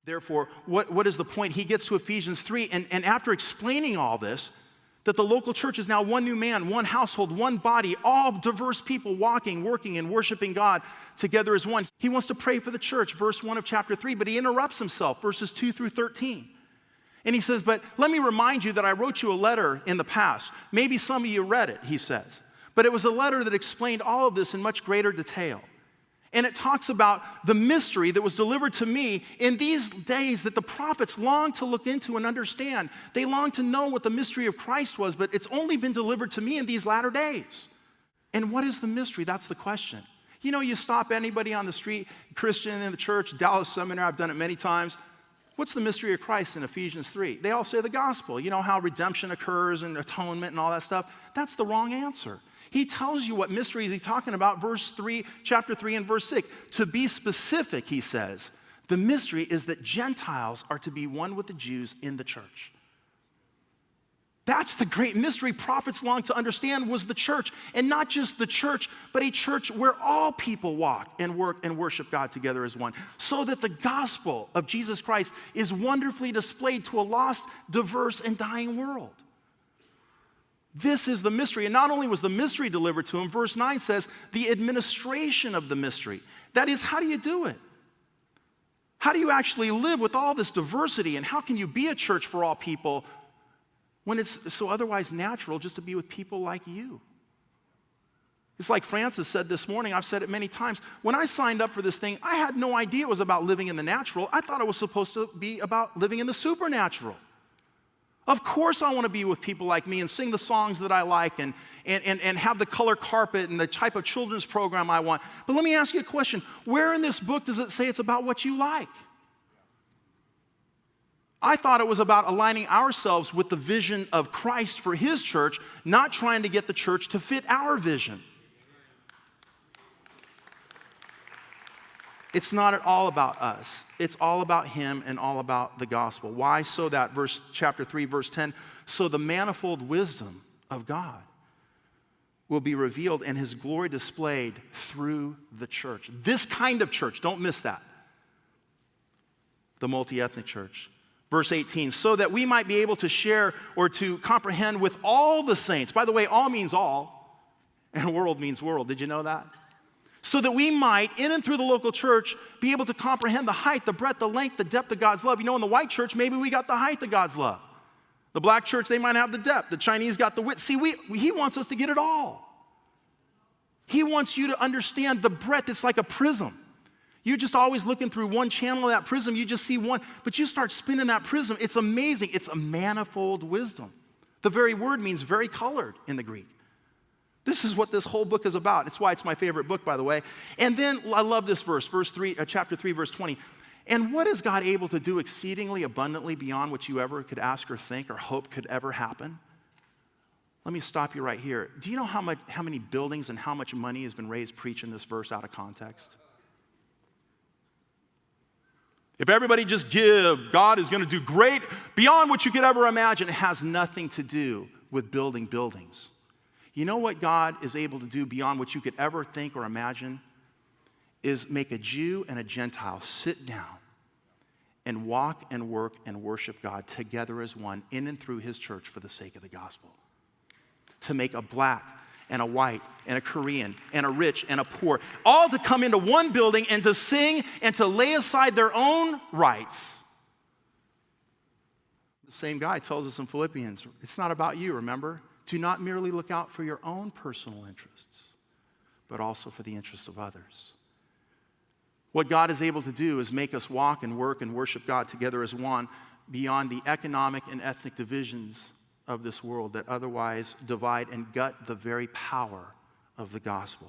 Therefore, what is the point? He gets to Ephesians 3, and after explaining all this, that the local church is now one new man, one household, one body, all diverse people walking, working, and worshiping God together as one. He wants to pray for the church, verse 1 of chapter 3, but he interrupts himself, verses 2 through 13. And he says, but let me remind you that I wrote you a letter in the past. Maybe some of you read it, he says. But it was a letter that explained all of this in much greater detail. And it talks about the mystery that was delivered to me in these days that the prophets longed to look into and understand. They longed to know what the mystery of Christ was, but it's only been delivered to me in these latter days. And what is the mystery? That's the question. You know, you stop anybody on the street, Christian in the church, Dallas Seminary, I've done it many times. What's the mystery of Christ in Ephesians 3? They all say the gospel. You know how redemption occurs and atonement and all that stuff? That's the wrong answer. He tells you what mystery is he talking about, chapter 3 and verse 6. To be specific, he says, the mystery is that Gentiles are to be one with the Jews in the church. That's the great mystery prophets long to understand was the church. And not just the church, but a church where all people walk and work and worship God together as one. So that the gospel of Jesus Christ is wonderfully displayed to a lost, diverse, and dying world. This is the mystery. And not only was the mystery delivered to him, verse 9 says, the administration of the mystery. That is, how do you do it? How do you actually live with all this diversity? And how can you be a church for all people when it's so otherwise natural just to be with people like you? It's like Francis said this morning, I've said it many times. When I signed up for this thing, I had no idea it was about living in the natural. I thought it was supposed to be about living in the supernatural. Of course I want to be with people like me and sing the songs that I like and have the color carpet and the type of children's program I want. But let me ask you a question. Where in this book does it say it's about what you like? I thought it was about aligning ourselves with the vision of Christ for his church, not trying to get the church to fit our vision. It's not at all about us. It's all about him and all about the gospel. Why? So that, chapter 3, verse 10, so the manifold wisdom of God will be revealed and his glory displayed through the church. This kind of church, don't miss that. The multi-ethnic church. Verse 18, so that we might be able to share or to comprehend with all the saints. By the way, all means all, and world means world. Did you know that? So that we might, in and through the local church, be able to comprehend the height, the breadth, the length, the depth of God's love. You know, in the white church, maybe we got the height of God's love. The black church, they might have the depth. The Chinese got the width. See, he wants us to get it all. He wants you to understand the breadth. It's like a prism. You're just always looking through one channel of that prism. You just see one, but you start spinning that prism. It's amazing. It's a manifold wisdom. The very word means very colored in the Greek. This is what this whole book is about. It's why it's my favorite book, by the way. And then I love this verse, chapter 3, verse 20. And what is God able to do exceedingly abundantly beyond what you ever could ask or think or hope could ever happen? Let me stop you right here. Do you know how many buildings and how much money has been raised preaching this verse out of context? If everybody just give, God is going to do great beyond what you could ever imagine. It has nothing to do with building buildings. You know what God is able to do beyond what you could ever think or imagine? Is make a Jew and a Gentile sit down and walk and work and worship God together as one in and through his church for the sake of the gospel. To make a black and a white and a Korean and a rich and a poor, all to come into one building and to sing and to lay aside their own rights. The same guy tells us in Philippians, it's not about you, remember? Do not merely look out for your own personal interests, but also for the interests of others. What God is able to do is make us walk and work and worship God together as one beyond the economic and ethnic divisions of this world that otherwise divide and gut the very power of the gospel.